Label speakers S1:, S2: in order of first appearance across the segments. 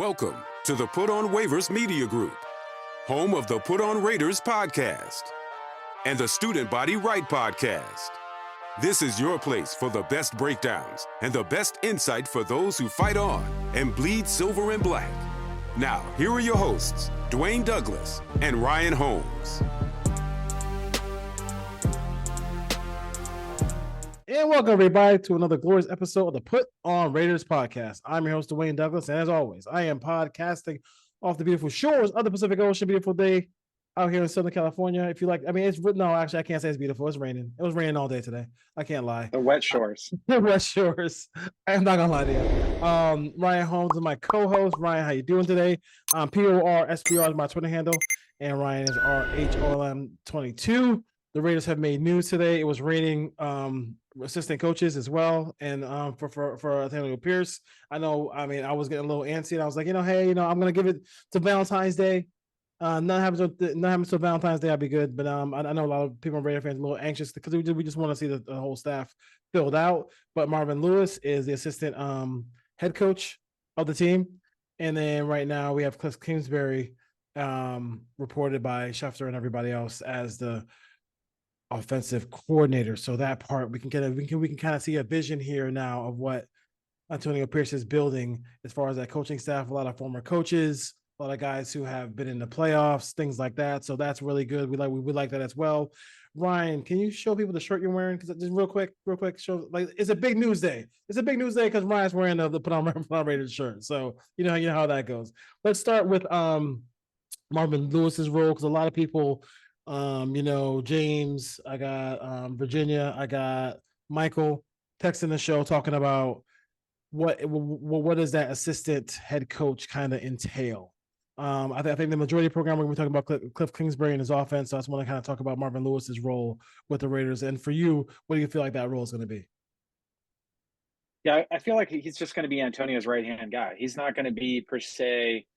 S1: Welcome to the Put on Waivers Media Group, home of the Put on Raiders podcast and the Student Body Right podcast. This is your place for the best breakdowns and the best insight for those who fight on and bleed silver and black. Now, here are your hosts, Dwayne Douglas and Ryan Holmes.
S2: And welcome, everybody, to another glorious episode of the Put on Raiders podcast. I'm your host, Dwayne Douglas, and as always, I am podcasting off the beautiful shores of the Pacific Ocean. Beautiful day out here in Southern California. If you like, actually, I can't say it's beautiful. It's raining. It was raining all day today. I can't lie.
S3: The wet shores.
S2: The wet shores. I'm not gonna lie to you. Ryan Holmes is my co-host. Ryan, how you doing today? PORSBR is my Twitter handle, and Ryan is RHOLM22. The Raiders have made news today. It was raining assistant coaches as well, and for Antonio Pierce. I was getting a little antsy, and I was like, hey, I'm gonna give it to Valentine's Day. Not happens to Valentine's Day, I'd be good. But I know a lot of people, Raider fans, are a little anxious because we just want to see the whole staff filled out. But Marvin Lewis is the assistant head coach of the team, and then right now we have Kliff Kingsbury, reported by Schefter and everybody else as the offensive coordinator. So that part we can kind of see a vision here now of what Antonio Pierce is building as far as that coaching staff. A lot of former coaches, a lot of guys who have been in the playoffs, things like that. So that's really good. We like that as well. Ryan, can you show people the shirt you're wearing? Because just real quick, show, like, it's a big news day. It's a big news day because Ryan's wearing the Put on Raiders shirt. So you know how that goes. Let's start with Marvin Lewis's role, because a lot of people, James, I got Virginia, I got Michael texting the show talking about what does that assistant head coach kind of entail. I think the majority of the program we're going to be talking about Kliff Kingsbury and his offense. So I just want to kind of talk about Marvin Lewis's role with the Raiders. And for you, what do you feel like that role is going to be?
S3: Yeah, I feel like he's just going to be Antonio's right-hand guy. He's not going to be, per se,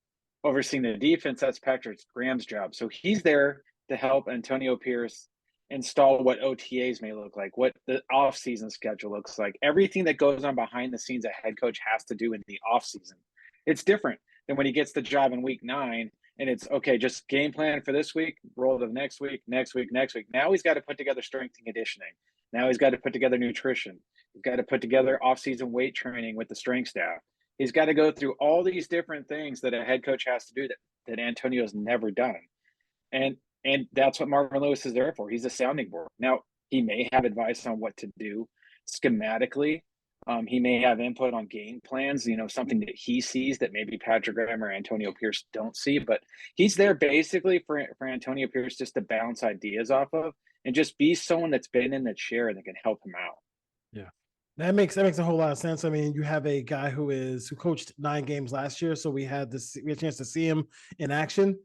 S3: overseeing the defense. That's Patrick Graham's job. So he's there to help Antonio Pierce install what OTAs may look like, what the off-season schedule looks like, everything that goes on behind the scenes a head coach has to do in the off-season. It's different than when he gets the job in week 9 and it's, okay, just game plan for this week, roll to the next week. Now he's got to put together strength and conditioning. Now he's got to put together nutrition. He's got to put together off-season weight training with the strength staff. He's got to go through all these different things that a head coach has to do that Antonio's never done. And that's what Marvin Lewis is there for. He's a sounding board. Now, he may have advice on what to do schematically. He may have input on game plans, something that he sees that maybe Patrick Graham or Antonio Pierce don't see. But he's there basically for Antonio Pierce just to bounce ideas off of and just be someone that's been in the chair that can help him out.
S2: Yeah. That makes a whole lot of sense. I mean, you have a guy who coached 9 games last year, so we had a chance to see him in action.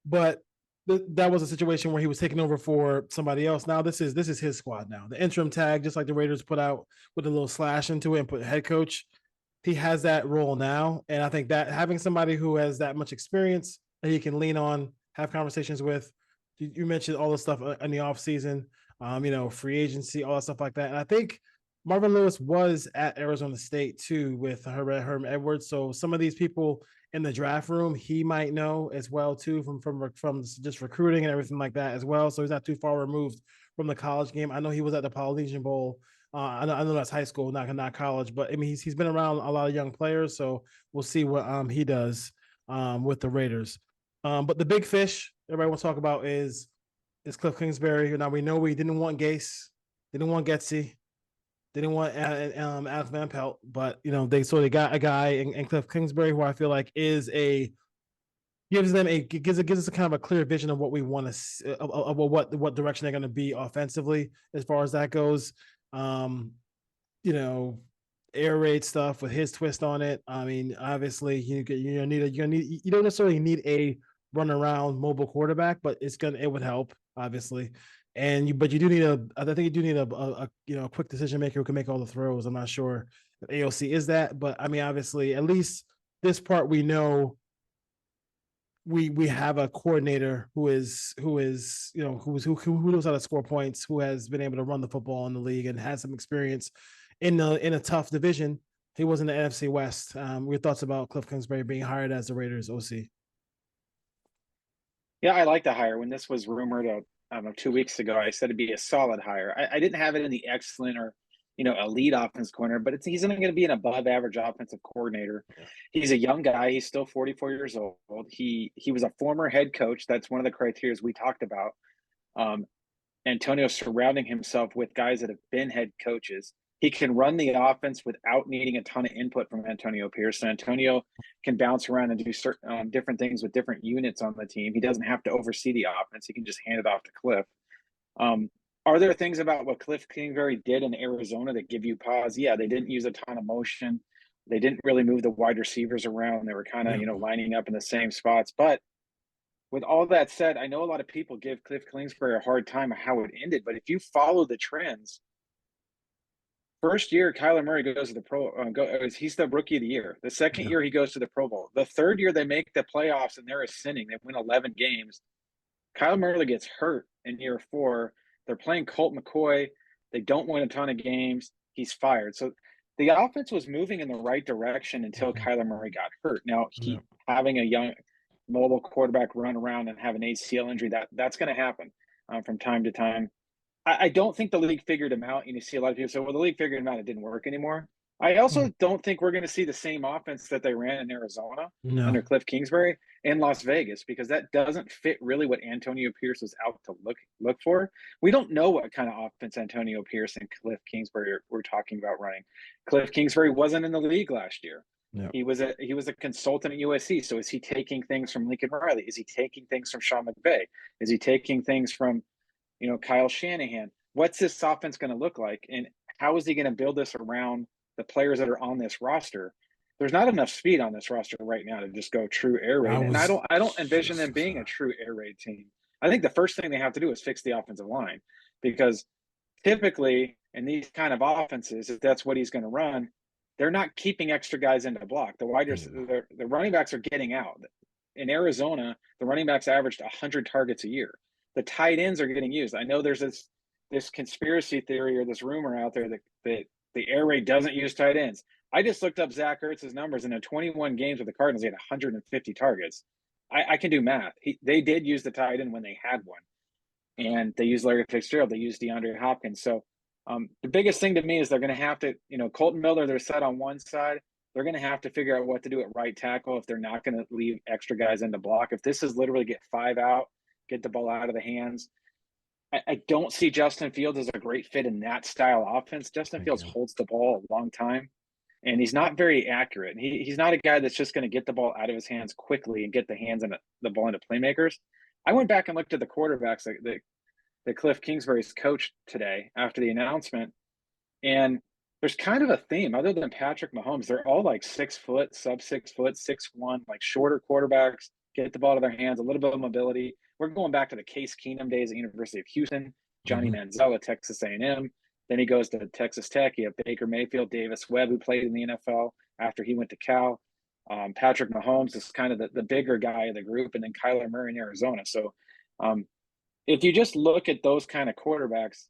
S2: But that was a situation where he was taking over for somebody else. Now this is his squad now. The interim tag, just like the Raiders put out with a little slash into it and put head coach, he has that role now. And I think that having somebody who has that much experience that he can lean on, have conversations with, you mentioned all the stuff in the offseason, free agency, all that stuff like that. And I think Marvin Lewis was at Arizona State too with Herm Edwards. So some of these people in the draft room, he might know as well too from just recruiting and everything like that as well. So he's not too far removed from the college game. I know he was at the Polynesian Bowl. I know that's high school, not college, but I mean he's been around a lot of young players. So we'll see what he does with the Raiders. But the big fish everybody wants to talk about is Kliff Kingsbury. Now we know we didn't want Gase, didn't want Getsy. They didn't want Alex Van Pelt, but they got a guy in Kliff Kingsbury who I feel like gives us a kind of a clear vision of what we want to see, of what direction they're going to be offensively as far as that goes. Air raid stuff with his twist on it. I mean, obviously you don't necessarily need a run around mobile quarterback, but it would help obviously. But you do need a quick decision maker who can make all the throws. I'm not sure if AOC is that, but I mean, obviously, at least this part we know we have a coordinator who knows how to score points, who has been able to run the football in the league and has some experience in a tough division He was in the NFC West. Your thoughts about Kliff Kingsbury being hired as the Raiders OC?
S3: Yeah, I like the hire. When this was rumored, I don't know, 2 weeks ago, I said it'd be a solid hire. I didn't have it in the excellent or elite offense corner, but he's going to be an above average offensive coordinator.
S2: Yeah.
S3: He's a young guy. He's still 44 years old. He was a former head coach. That's one of the criteria we talked about. Antonio surrounding himself with guys that have been head coaches. He can run the offense without needing a ton of input from Antonio Pierce. So Antonio can bounce around and do certain different things with different units on the team. He doesn't have to oversee the offense. He can just hand it off to Kliff. Are there things about what Kliff Kingsbury did in Arizona that give you pause? Yeah, they didn't use a ton of motion. They didn't really move the wide receivers around. They were kind of, lining up in the same spots. But with all that said, I know a lot of people give Kliff Kingsbury a hard time of how it ended, but if you follow the trends, first year Kyler Murray goes to the he's the rookie of the year. The second year he goes to the Pro Bowl. The third year they make the playoffs and they're ascending. They win 11 games. Kyler Murray gets hurt in year 4. They're playing Colt McCoy. They don't win a ton of games. He's fired. So the offense was moving in the right direction until Kyler Murray got hurt. Now having a young mobile quarterback run around and have an ACL injury, that's going to happen from time to time. I don't think the league figured him out. And you see a lot of people say, well, the league figured him out. It didn't work anymore. I also don't think we're going to see the same offense that they ran in Arizona under Kliff Kingsbury in Las Vegas, because that doesn't fit really what Antonio Pierce was out to look for. We don't know what kind of offense Antonio Pierce and Kliff Kingsbury were talking about running. Kliff Kingsbury wasn't in the league last year. Yep. He was a consultant at USC. So is he taking things from Lincoln Riley? Is he taking things from Sean McVay? Is he taking things from, Kyle Shanahan? What's this offense going to look like? And how is he going to build this around the players that are on this roster? There's not enough speed on this roster right now to just go true air raid. And I don't envision them being a true air raid team. I think the first thing they have to do is fix the offensive line, because typically in these kind of offenses, if that's what he's going to run, they're not keeping extra guys in the block. The running backs are getting out. In Arizona, the running backs averaged 100 targets a year. The tight ends are getting used. I know there's this conspiracy theory or this rumor out there that the air raid doesn't use tight ends. I just looked up Zach Ertz's numbers, and in 21 games with the Cardinals, he had 150 targets. I can do math. They did use the tight end when they had one, and they used Larry Fitzgerald. They used DeAndre Hopkins. So the biggest thing to me is they're going to have to, Colton Miller, they're set on one side. They're going to have to figure out what to do at right tackle if they're not going to leave extra guys in the block. If this is literally get 5 out, get the ball out of the hands. I don't see Justin Fields as a great fit in that style offense. Justin Fields holds the ball a long time, and he's not very accurate. And he's not a guy that's just going to get the ball out of his hands quickly and get the ball into playmakers. I went back and looked at the quarterbacks that Kliff Kingsbury's coached today after the announcement, and there's kind of a theme. Other than Patrick Mahomes, they're all like 6 foot, sub 6 foot, 6'1", like shorter quarterbacks, get the ball to their hands, a little bit of mobility. We're going back to the Case Keenum days at University of Houston, Johnny Manziel at Texas A&M. Then he goes to Texas Tech. You have Baker Mayfield, Davis Webb, who played in the NFL after he went to Cal. Patrick Mahomes is kind of the bigger guy of the group, and then Kyler Murray in Arizona. So if you just look at those kind of quarterbacks,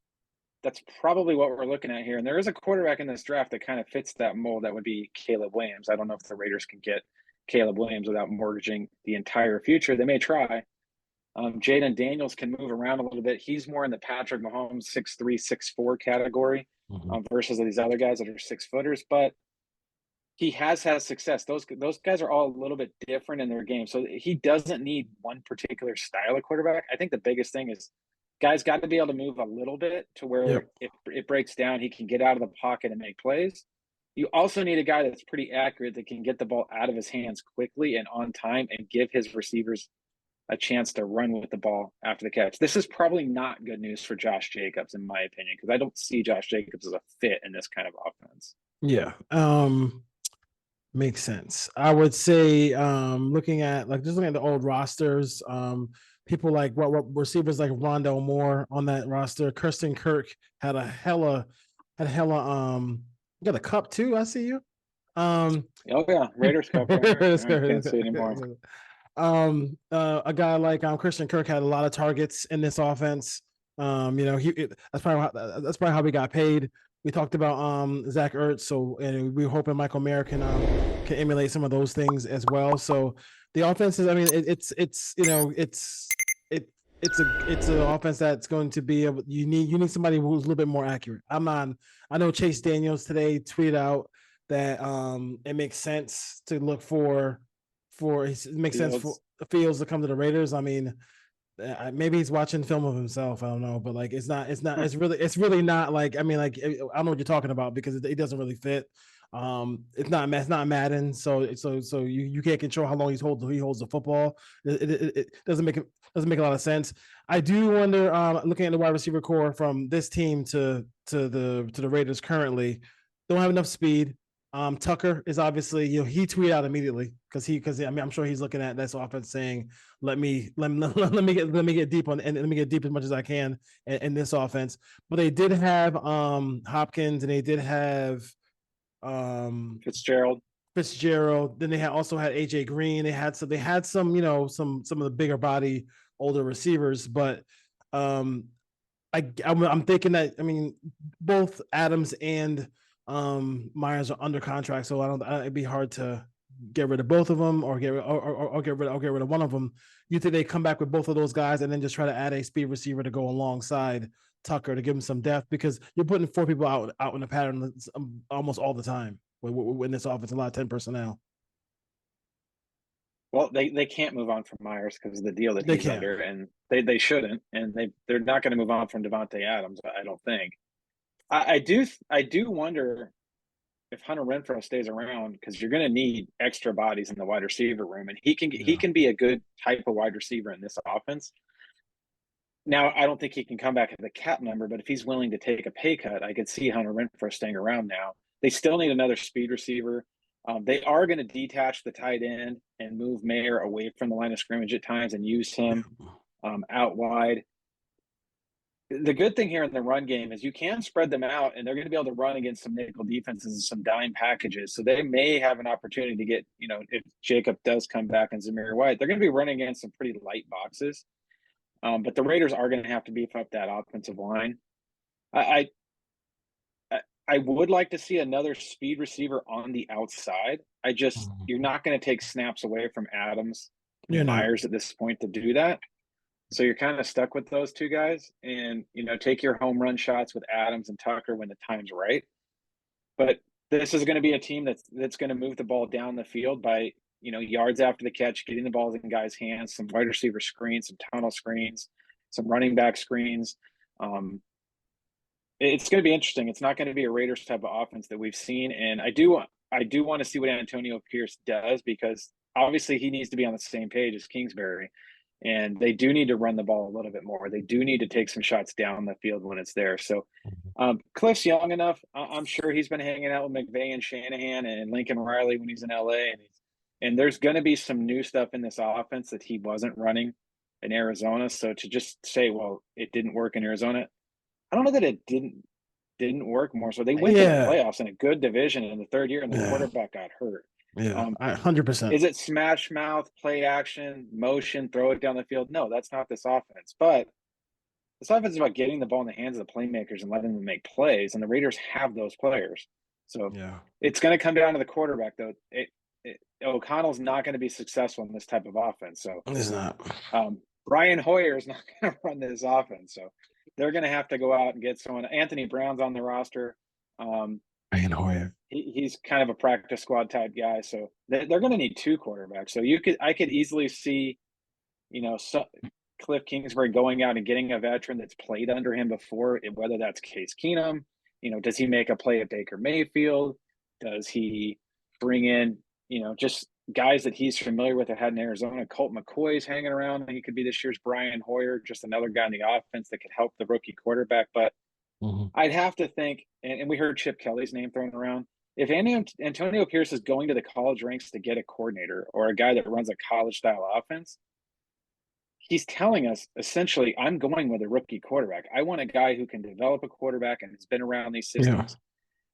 S3: that's probably what we're looking at here. And there is a quarterback in this draft that kind of fits that mold. That would be Caleb Williams. I don't know if the Raiders can get Caleb Williams without mortgaging the entire future. They may try. Jaden Daniels can move around a little bit. He's more in the Patrick Mahomes 6'3", 6'4" category versus these other guys that are 6-footers. But he has had success. Those guys are all a little bit different in their game. So he doesn't need one particular style of quarterback. I think the biggest thing is guys got to be able to move a little bit to where if it breaks down, he can get out of the pocket and make plays. You also need a guy that's pretty accurate that can get the ball out of his hands quickly and on time and give his receivers a chance to run with the ball after the catch. This is probably not good news for Josh Jacobs, in my opinion, because I don't see Josh Jacobs as a fit in this kind of offense.
S2: Yeah. Makes sense. I would say looking at the old rosters, people like what receivers like Rondell Moore on that roster. Kirsten Kirk had a hella you got a cup too. I see you.
S3: Oh yeah, Raiders Cup. Right? I can't see it anymore.
S2: A guy like Christian Kirk had a lot of targets in this offense. That's probably how we got paid. We talked about Zach Ertz, so and we're hoping Michael Mayer can emulate some of those things as well. So the offense is, I mean, it's you know it it's an offense that's going to be able, you need somebody who's a little bit more accurate. I know Chase Daniels today tweeted out that it makes sense to look it makes sense for Fields to come to the Raiders. I mean, maybe he's watching film of himself. I don't know, but like it's really not like, I mean, like, I don't know what you're talking about because it doesn't really fit. It's not Madden, so you can't control how long he holds the football. It doesn't make a lot of sense. I do wonder, looking at the wide receiver core from this team to the Raiders currently, don't have enough speed. Tucker is obviously, he tweeted out immediately because I mean, I'm sure he's looking at this offense saying, let me get deep and let me get deep as much as I can in this offense. But they did have Hopkins, and they did have
S3: Fitzgerald.
S2: Then they also had AJ Green. They had some some of the bigger body older receivers, but I'm thinking that, I mean, both Adams and Myers are under contract, so it'd be hard to get rid of both of them or get rid of one of them. You think they come back with both of those guys and then just try to add a speed receiver to go alongside Tucker to give him some depth, because you're putting 4 people out in the pattern almost all the time when this offense, a lot of 10 personnel.
S3: Well, they can't move on from Myers because of the deal that he's under, and they shouldn't, and they're not going to move on from Devontae Adams, I don't think. I do wonder if Hunter Renfrow stays around, because you're going to need extra bodies in the wide receiver room, and he can be a good type of wide receiver in this offense. Now, I don't think he can come back at the cap number, but if he's willing to take a pay cut, I could see Hunter Renfrow staying around now. They still need another speed receiver. They are going to detach the tight end and move Mayer away from the line of scrimmage at times and use him out wide. The good thing here in the run game is you can spread them out, and they're going to be able to run against some nickel defenses and some dime packages. So they may have an opportunity to get, if Jacob does come back and Zamir White, they're going to be running against some pretty light boxes. But the Raiders are going to have to beef up that offensive line. I would like to see another speed receiver on the outside. You're not going to take snaps away from Adams and Myers at this point to do that. So you're kind of stuck with those two guys, and, take your home run shots with Adams and Tucker when the time's right. But this is going to be a team that's going to move the ball down the field by, yards after the catch, getting the balls in guys' hands, some wide receiver screens, some tunnel screens, some running back screens. It's going to be interesting. It's not going to be a Raiders type of offense that we've seen. And I do want to see what Antonio Pierce does, because obviously he needs to be on the same page as Kingsbury. And they do need to run the ball a little bit more. They do need to take some shots down the field when it's there. So Kliff's young enough. I'm sure he's been hanging out with McVay and Shanahan and Lincoln Riley when he's in LA. And there's going to be some new stuff in this offense that he wasn't running in Arizona. So to just say, well, it didn't work in Arizona, I don't know that it didn't work more. So they went to the playoffs in a good division in the third year, and the quarterback got hurt.
S2: Yeah, 100%.
S3: Is it smash mouth, play action, motion, throw it down the field? No, that's not this offense. But this offense is about getting the ball in the hands of the playmakers and letting them make plays, and the Raiders have those players. So it's going to come down to the quarterback, though. O'Connell's not going to be successful in this type of offense. So
S2: he's not.
S3: Brian Hoyer is not going to run this offense. So they're going to have to go out and get someone. Anthony Brown's on the roster.
S2: Brian Hoyer.
S3: He's kind of a practice squad type guy, so they're going to need 2 quarterbacks. So I could easily see, Kliff Kingsbury going out and getting a veteran that's played under him before, whether that's Case Keenum. Does he make a play at Baker Mayfield? Does he bring in, just guys that he's familiar with that had in Arizona? Colt McCoy's hanging around. He could be this year's Brian Hoyer, just another guy in the offense that could help the rookie quarterback. But I'd have to think, and we heard Chip Kelly's name thrown around, if Antonio Pierce is going to the college ranks to get a coordinator or a guy that runs a college-style offense, he's telling us, essentially, I'm going with a rookie quarterback. I want a guy who can develop a quarterback and has been around these systems.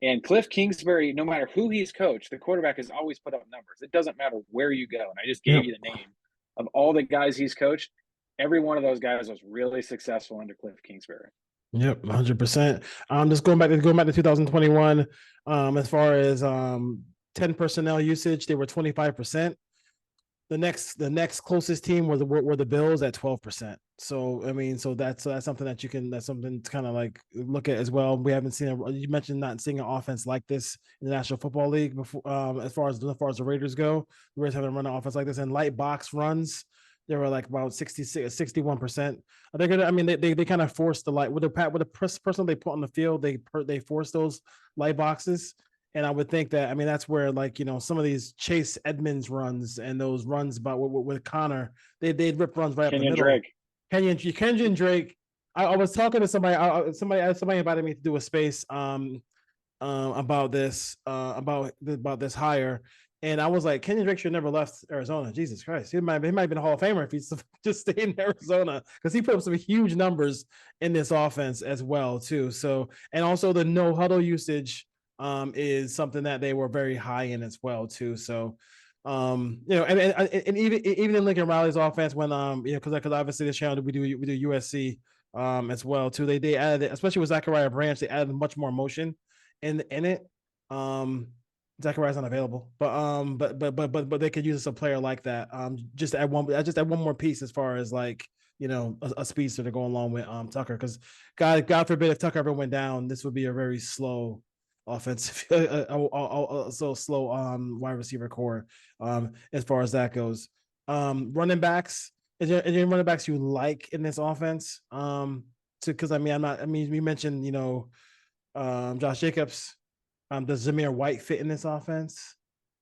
S3: Yeah. And Kliff Kingsbury, no matter who he's coached, the quarterback has always put up numbers. It doesn't matter where you go. And I just gave you the name of all the guys he's coached. Every one of those guys was really successful under Kliff Kingsbury.
S2: Yep, 100%. Just going back to 2021. As far as 10 personnel usage, they were 25%. The next closest team were the Bills at 12%. So I mean, that's something that's something to kind of like look at as well. We haven't seen you mentioned not seeing an offense like this in the National Football League before. As far as the Raiders go, the Raiders haven't run an offense like this, and light box runs. They were like about 61%. I mean, they kind of forced the light with the person they put on the field. They forced those light boxes. And I would think that, I mean, that's where, like, some of these Chase Edmonds runs and those runs about with Connor, they'd rip runs right up the
S3: Kenyon
S2: middle.
S3: Drake.
S2: Kenyon Drake. I was talking to somebody. Somebody invited me to do a space about this this hire, and I was like, Kenyon Drake should never left Arizona. Jesus Christ, he might have been a Hall of Famer if he's just stayed in Arizona, because he put up some huge numbers in this offense as well too. So, and also the no huddle usage is something that they were very high in as well too. So, and even in Lincoln Riley's offense, when because obviously this channel we do USC as well too. They added, especially with Zachariah Branch, they added much more motion in it. Zachariah's not available, but they could use a player like that. Just add one more piece as far as like a speedster to go along with Tucker, because God forbid if Tucker ever went down, this would be a very slow offensive, so slow wide receiver core as far as that goes. Running backs, is there any running backs you like in this offense? Because we mentioned Josh Jacobs. Does Zamir White fit in this offense?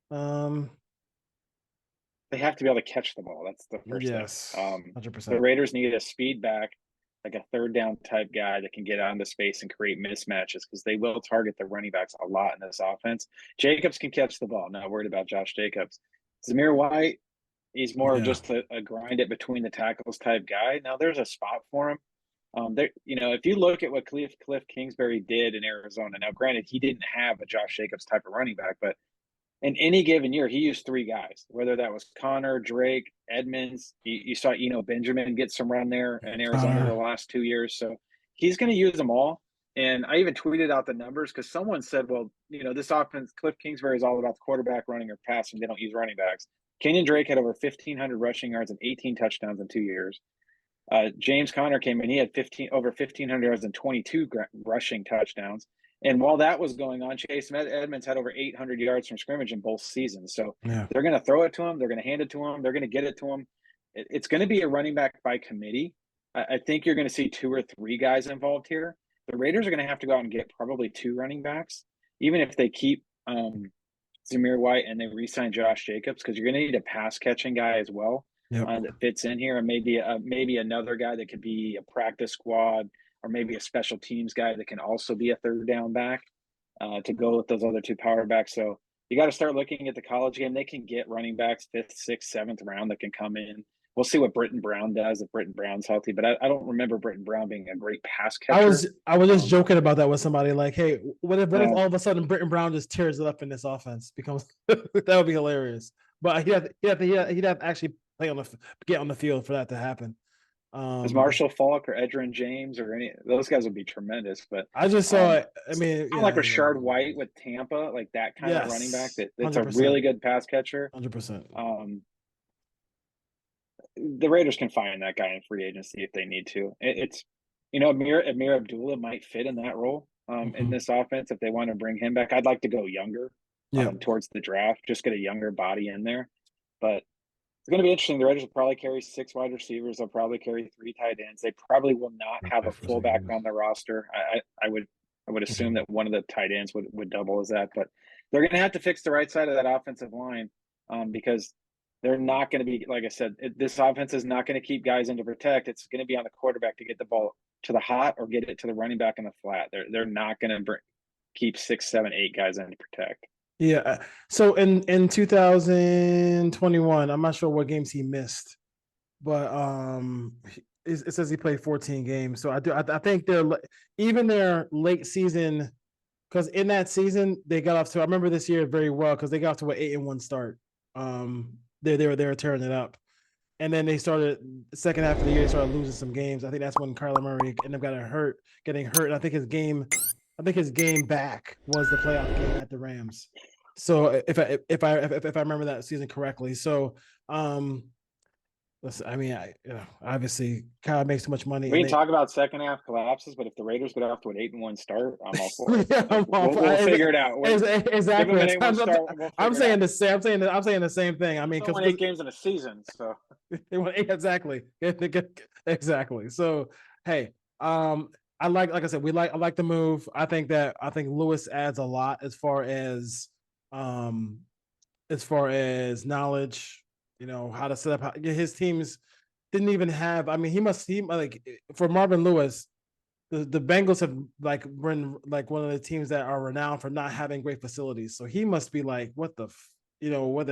S3: They have to be able to catch the ball. That's the first
S2: yes,
S3: thing.
S2: 100%.
S3: The Raiders need a speed back, like a third down type guy that can get out into space and create mismatches, because they will target the running backs a lot in this offense. Jacobs can catch the ball. Not worried about Josh Jacobs. Zamir White, he's more of just a grind it between the tackles type guy. Now there's a spot for him. If you look at what Kliff Kingsbury did in Arizona, now granted he didn't have a Josh Jacobs type of running back, but in any given year, he used three guys, whether that was Connor, Drake, Edmonds. You saw Benjamin get some run there in Arizona the last 2 years. So he's going to use them all. And I even tweeted out the numbers because someone said, well, this offense, Kliff Kingsbury is all about the quarterback running or passing. They don't use running backs. Kenyon Drake had over 1,500 rushing yards and 18 touchdowns in 2 years. James Conner came in. He had over 1,500 yards and 22 rushing touchdowns. And while that was going on, Chase Edmonds had over 800 yards from scrimmage in both seasons. So they're going to throw it to him. They're going to hand it to him. They're going to get it to him. It's going to be a running back by committee. I think you're going to see 2 or 3 guys involved here. The Raiders are going to have to go out and get probably 2 running backs, even if they keep Zamir White and they re-sign Josh Jacobs, because you're going to need a pass catching guy as well that fits in here, and maybe another guy that could be a practice squad, or maybe a special teams guy that can also be a third down back to go with those other 2 power backs. So you got to start looking at the college game. They can get running backs 5th, 6th, 7th round that can come in. We'll see what Britton Brown does if Britton Brown's healthy, but I don't remember Britton Brown being a great pass catcher.
S2: I was just joking about that with somebody, like, hey, what if all of a sudden Britton Brown just tears it up in this offense? Becomes that would be hilarious. But he'd have to actually get on the field for that to happen.
S3: Is Marshall Faulk or Edgerrin James or any those guys would be tremendous, but
S2: I just saw it. I mean,
S3: like Rashard White with Tampa, like that kind of running back that's 100%. A really good pass catcher.
S2: 100%.
S3: The Raiders can find that guy in free agency if they need to. It's Amir Abdullah might fit in that role in this offense if they want to bring him back. I'd like to go younger towards the draft, just get a younger body in there, but. It's going to be interesting. The Raiders will probably carry 6 wide receivers. They'll probably carry 3 tight ends. They probably will not have a fullback on the roster. I would assume that one of the tight ends would double as that, but they're going to have to fix the right side of that offensive line because they're not going to be, like I said, this offense is not going to keep guys in to protect. It's going to be on the quarterback to get the ball to the hot or get it to the running back in the flat. They're not going to keep 6, 7, 8 guys in to protect.
S2: Yeah. So in 2021, I'm not sure what games he missed, but it says he played 14 games. So I think even their late season, because in that season they got off to, I remember this year very well because they got off to an 8-1 start. They were tearing it up, And then they started second half of the year, they started losing some games. I think that's when Kyler Murray ended up getting hurt. And I think his game back was the playoff game at the Rams. So if I remember that season correctly. So listen, I mean, obviously Kyle makes too much money.
S3: We can talk about second half collapses, but if the Raiders get off to an 8-1 start, I'm all for it.
S2: Yeah, I'm all for
S3: we'll
S2: it.
S3: figure it out.
S2: Exactly.
S3: Give them an 8-1 start. We'll
S2: I'm
S3: figure it
S2: saying
S3: out.
S2: the same. I'm saying the same thing. I mean,
S3: They won 8 games in a season, so
S2: they won exactly. Exactly. So hey, I like I said, I like the move. I think Lewis adds a lot as far as knowledge, how to set up his teams didn't even have. I mean, he like for Marvin Lewis, the Bengals have like been like one of the teams that are renowned for not having great facilities. So he must be like, what the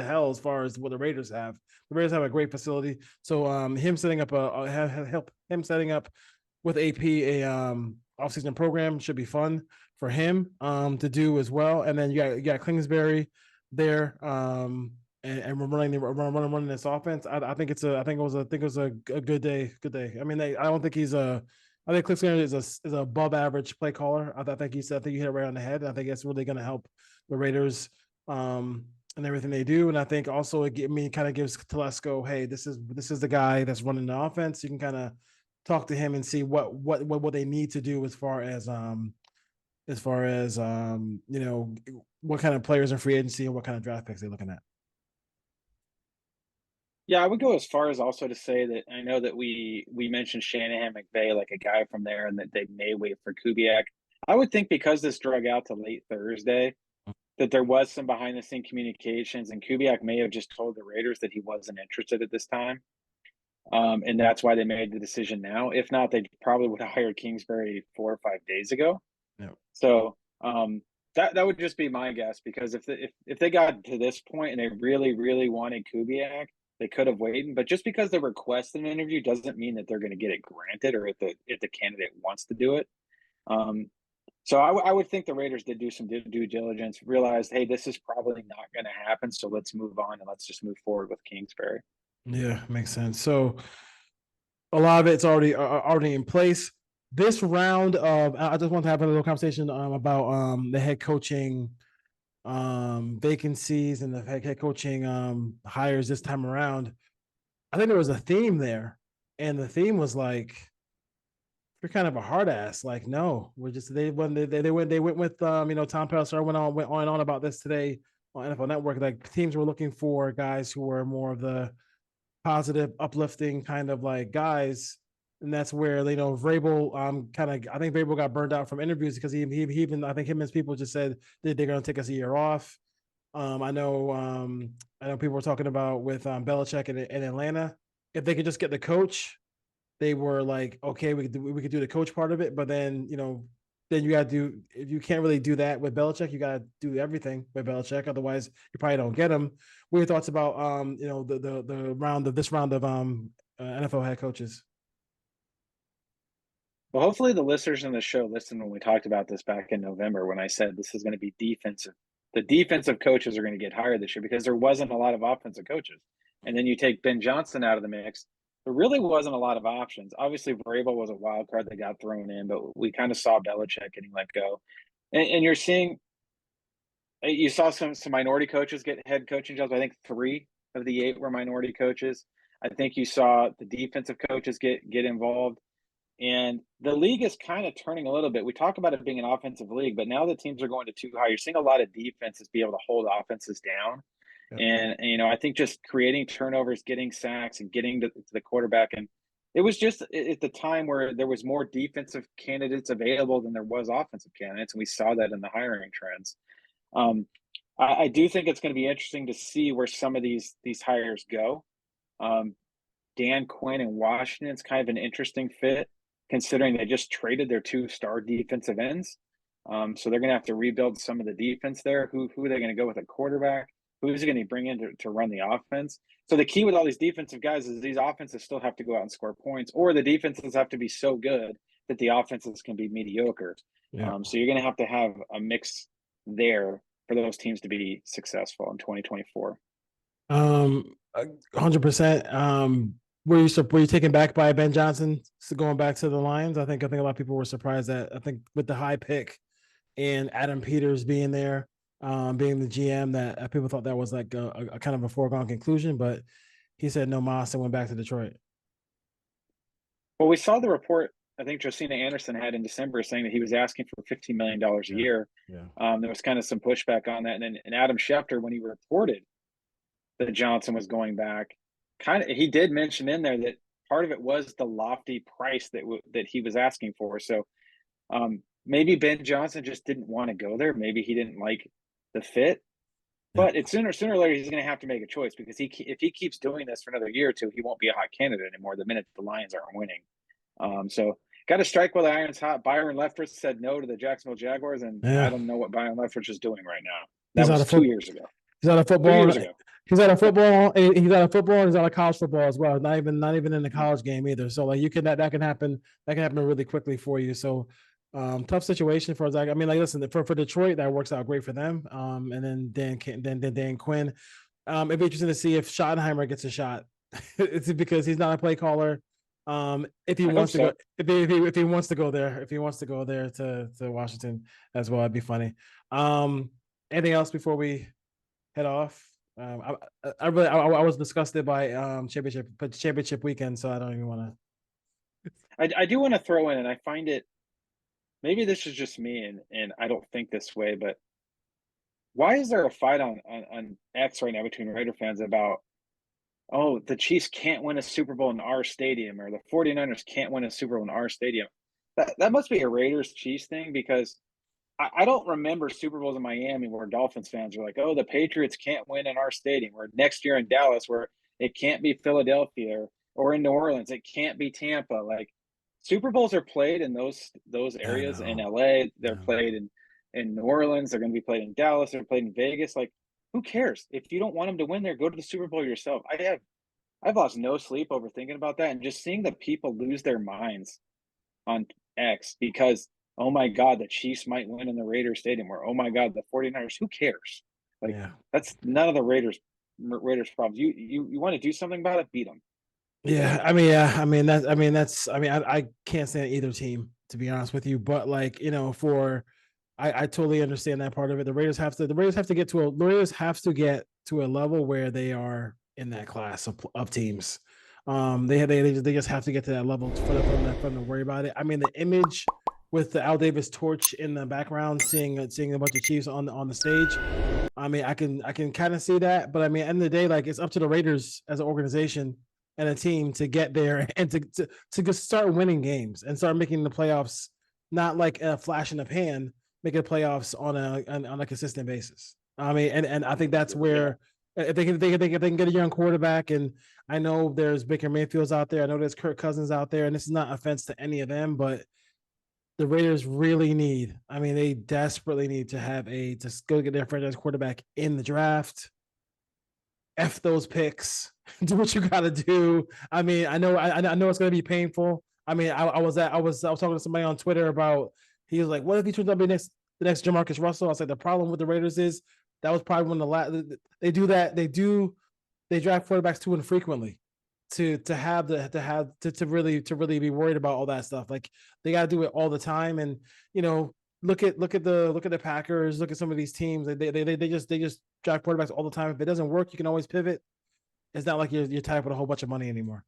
S2: hell as far as what the Raiders have. The Raiders have a great facility. So him setting up setting up with AP a offseason program should be fun for him to do as well. And then you got Kingsbury there. And we're running this offense. I think it was a good day. Good day. I mean, I don't think he's a. I think Kliff Kingsbury is a above average play caller. I think you hit it right on the head. I think it's really going to help the Raiders and everything they do. And I think also it kind of gives Telesco, hey, this is the guy that's running the offense. You can kind of talk to him and see what they need to do as far as what kind of players in free agency and what kind of draft picks they're looking at.
S3: Yeah, I would go as far as also to say that I know that we mentioned Shanahan McVay, like a guy from there, and that they may wait for Kubiak. I would think because this drug out to late Thursday, that there was some behind the scene communications, and Kubiak may have just told the Raiders that he wasn't interested at this time. And that's why they made the decision now. If not, they probably would have hired Kingsbury 4 or 5 days ago.
S2: Yeah.
S3: So that would just be my guess, because if they got to this point and they really, really wanted Kubiak, they could have waited. But just because they request an interview doesn't mean that they're going to get it granted, or if the candidate wants to do it. So I would think the Raiders did do some due diligence, realized, hey, this is probably not going to happen, so let's move on and let's just move forward with Kingsbury.
S2: Yeah, makes sense. So a lot of it's already in place. This round of, I just want to have a little conversation about the head coaching vacancies and the head coaching hires this time around. I think there was a theme there, and the theme was like, you're kind of a hard ass. Like, no, we're just they went with Tom Pelissero went on and on about this today on NFL Network. Like, teams were looking for guys who were more of the positive, uplifting kind of like guys. And that's where Vrabel I think Vrabel got burned out from interviews because he even, I think him and his people just said that they're going to take us a year off. I know people were talking about with Belichick in Atlanta, if they could just get the coach, they were like, okay, we could do the coach part of it, but then then you got to do, if you can't really do that with Belichick, you got to do everything with Belichick. Otherwise, you probably don't get him. What are your thoughts about the round of NFL head coaches?
S3: Well, hopefully the listeners in the show listened when we talked about this back in November, when I said this is going to be defensive. The defensive coaches are going to get hired this year because there wasn't a lot of offensive coaches. And then you take Ben Johnson out of the mix. There really wasn't a lot of options. Obviously, Vrabel was a wild card that got thrown in, but we kind of saw Belichick getting let go. And you saw some minority coaches get head coaching jobs. I think 3 of the 8 were minority coaches. I think you saw the defensive coaches get involved. And the league is kind of turning a little bit. We talk about it being an offensive league, but now the teams are going to too high. You're seeing a lot of defenses be able to hold offenses down. Yep. And I think just creating turnovers, getting sacks, and getting to the quarterback. And it was just at the time where there was more defensive candidates available than there was offensive candidates. And we saw that in the hiring trends. I do think it's going to be interesting to see where some of these hires go. Dan Quinn in Washington is kind of an interesting fit, considering they just traded their 2-star defensive ends. So they're going to have to rebuild some of the defense there. Who are they going to go with a quarterback? Who's going to bring in to run the offense? So the key with all these defensive guys is these offenses still have to go out and score points, or the defenses have to be so good that the offenses can be mediocre. Yeah. So you're going to have a mix there for those teams to be successful in 2024.
S2: 100%. Were you taken back by Ben Johnson going back to the Lions? I think a lot of people were surprised that I think with the high pick and Adam Peters being there, being the GM, that people thought that was like a kind of a foregone conclusion, but he said no mas and went back to Detroit.
S3: Well, we saw the report I think Josina Anderson had in December saying that he was asking for $15 million a
S2: Yeah.
S3: year.
S2: Yeah.
S3: There was kind of some pushback on that, and Adam Schefter, when he reported that Johnson was going back, he did mention in there that part of it was the lofty price that he was asking for. So maybe Ben Johnson just didn't want to go there. Maybe he didn't like the fit.
S2: Yeah.
S3: But it's sooner or later he's going to have to make a choice, because if he keeps doing this for another year or two, he won't be a hot candidate anymore the minute the Lions aren't winning. So got to strike while the iron's hot. Byron Leftwich said no to the Jacksonville Jaguars, and
S2: Yeah.
S3: I don't know what Byron Leftwich is doing right now.
S2: He's
S3: That
S2: out
S3: was
S2: of
S3: 2 years ago.
S2: He's out of
S3: 2
S2: football.
S3: years ago.
S2: He's out of football. He's out of football. And he's out of college football as well. Not even in the college game either. So like that can happen. That can happen really quickly for you. So tough situation for Zach. I mean, like, listen, for Detroit, that works out great for them. And then Dan Quinn. It'd be interesting to see if Schottenheimer gets a shot. It's because he's not a play caller. If he wants to go, if he wants to go there, to Washington as well, it'd be funny. Anything else before we head off? I was disgusted by championship weekend, so I don't even want
S3: to. I do want to throw in, and I find it, maybe this is just me, and I don't think this way, but why is there a fight on X right now between Raider fans about, oh, the Chiefs can't win a Super Bowl in our stadium, or the 49ers can't win a Super Bowl in our stadium? That must be a Raiders Chiefs thing, because I don't remember Super Bowls in Miami where Dolphins fans are like, oh, the Patriots can't win in our stadium, or next year in Dallas where it can't be Philadelphia, or in New Orleans it can't be Tampa. Like, Super Bowls are played in those areas. In LA, they're played in New Orleans, they're going to be played in Dallas, they're played in Vegas. Like, who cares? If you don't want them to win there, go to the Super Bowl yourself. I've lost no sleep over thinking about that, and just seeing the people lose their minds on X because, oh my God, the Chiefs might win in the Raiders stadium, or oh my God, the 49ers, who cares? Like, that's none of the Raiders problems. You want to do something about it, beat them.
S2: I can't stand either team, to be honest with you, but like, I totally understand that part of it. The Raiders have to get to a level where they are in that class of teams. They just have to get to that level for them to worry about it. I mean, the image with the Al Davis torch in the background, seeing a bunch of Chiefs on the stage. I mean, I can kind of see that, but I mean, at the end of the day, like, it's up to the Raiders as an organization and a team to get there and to start winning games and start making the playoffs, not like a flash in the pan, making the playoffs on a consistent basis. I mean, and I think that's where if they can get a young quarterback, and I know there's Baker Mayfield's out there, I know there's Kirk Cousins out there, and this is not offense to any of them, but the Raiders really need, I mean, they desperately need to go get their franchise quarterback in the draft. F those picks. Do what you got to do. I mean, I know it's going to be painful. I mean, I was talking to somebody on Twitter about, he was like, what if he turns out to be the next Jamarcus Russell? I was like, the problem with the Raiders is that was probably one of the last. They do that. They draft quarterbacks too infrequently to really be worried about all that stuff. Like, they got to do it all the time. And look at the Packers. Look at some of these teams. They just draft quarterbacks all the time. If it doesn't work, you can always pivot. It's not like you're tied with a whole bunch of money anymore.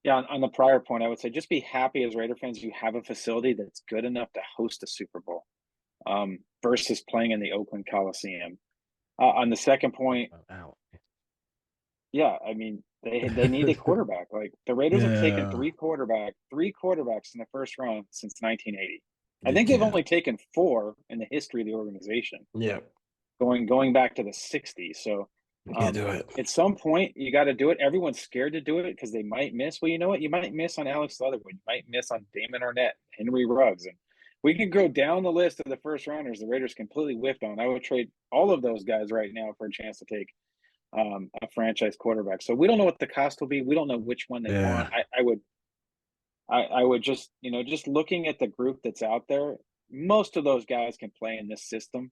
S3: Yeah, on the prior point, I would say just be happy as Raider fans you have a facility that's good enough to host a Super Bowl, versus playing in the Oakland Coliseum. On the second point, yeah, I mean, they need a quarterback. Like, the Raiders have taken three quarterbacks in the first round since 1980. I think they've only taken 4 in the history of the organization.
S2: Yeah,
S3: going back to the 60s. So
S2: can't do it.
S3: At some point, you got to do it. Everyone's scared to do it because they might miss. Well, you know what? You might miss on Alex Leatherwood. You might miss on Damon Arnett, Henry Ruggs. And we can go down the list of the first rounders the Raiders completely whiffed on. I would trade all of those guys right now for a chance to take a franchise quarterback. So we don't know what the cost will be. We don't know which one they want. I would just, just looking at the group that's out there, most of those guys can play in this system.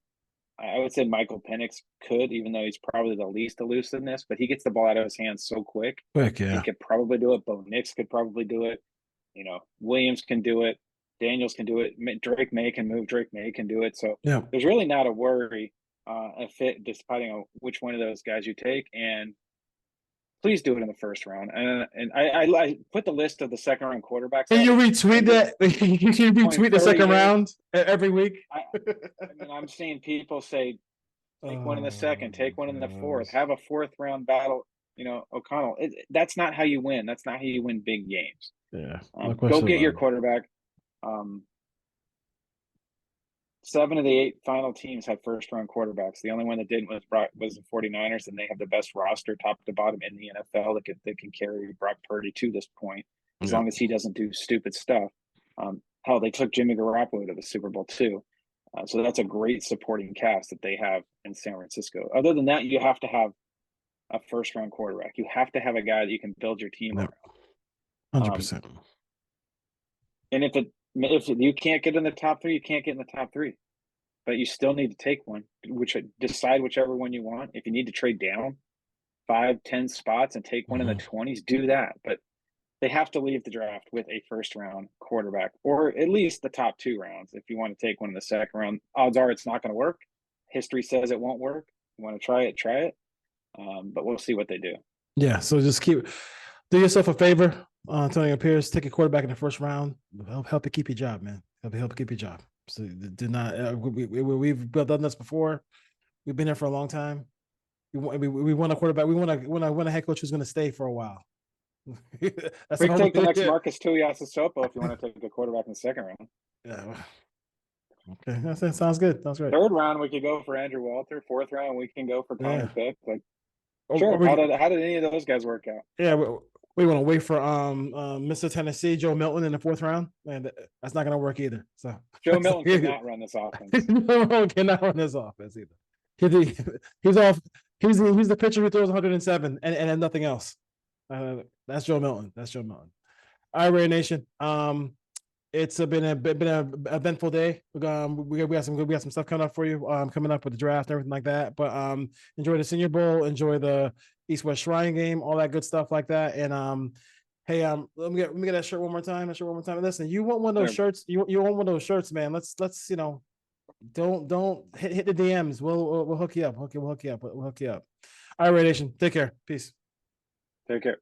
S3: I would say Michael Penix could, even though he's probably the least elusive in this, but he gets the ball out of his hands so quick.
S2: Quick,
S3: He
S2: yeah.
S3: could probably do it. Bo Nix could probably do it. Williams can do it. Daniels can do it. Drake May can move. Drake May can do it. So
S2: Yeah.
S3: there's really not a worry fit, depending on which one of those guys you take. And please do it in the first round. And I put the list of the second round quarterbacks.
S2: Can you retweet that? Can you retweet the second round every week?
S3: I'm seeing people say, take one in the second, take one in the fourth, have a fourth round battle. O'Connell. That's not how you win. That's not how you win big games.
S2: Yeah.
S3: Go get your quarterback. 7 of the 8 final teams had first round quarterbacks. The only one that didn't was the 49ers, and they have the best roster top to bottom in the NFL that can carry Brock Purdy to this point, as long as he doesn't do stupid stuff. Hell, they took Jimmy Garoppolo to the Super Bowl too. So that's a great supporting cast that they have in San Francisco. Other than that, you have to have a first round quarterback. You have to have a guy that you can build your team around.
S2: 100%.
S3: And if you can't get in the top 3, you can't get in the top 3. But you still need to take one, decide whichever one you want. If you need to trade down 5-10 spots and take one in the 20s, do that. But they have to leave the draft with a first round quarterback, or at least the top 2 rounds. If you want to take one in the second round, odds are it's not going to work. History says it won't work. You want to try it, try it. But we'll see what they do.
S2: Yeah. So just do yourself a favor, Antonio Pierce. Take a quarterback in the first round. Help you keep your job, man. Help you keep your job. So do not. We've done this before. We've been here for a long time. We want a quarterback. We want a head coach who's going to stay for a while.
S3: We can take the next Marcus Tuiasosopo if you want to take a quarterback in the second round.
S2: Yeah. Okay, that sounds good. Sounds great.
S3: Third round, we could go for Andrew Walter. Fourth round, we can go for Connor Pick. Sure. How did any of those guys work out?
S2: Yeah, we want to wait for Mr. Tennessee, Joe Milton in the 4th round, and that's not going to work either. So
S3: Joe Milton cannot run this offense.
S2: No, cannot run this offense either. He's off. He's the pitcher who throws 107 and nothing else. That's Joe Milton. All right, Raider Nation. It's been a eventful day. We got some stuff coming up for you. Coming up with the draft and everything like that. But enjoy the Senior Bowl. Enjoy the East-West Shrine game. All that good stuff like that. And hey, let me get that shirt one more time. Listen, you want one of those shirts? You want one of those shirts, man? Let's don't hit the DMs. We'll hook you up. We'll hook you up. All right, Raider Nation. Take care. Peace.
S3: Take care.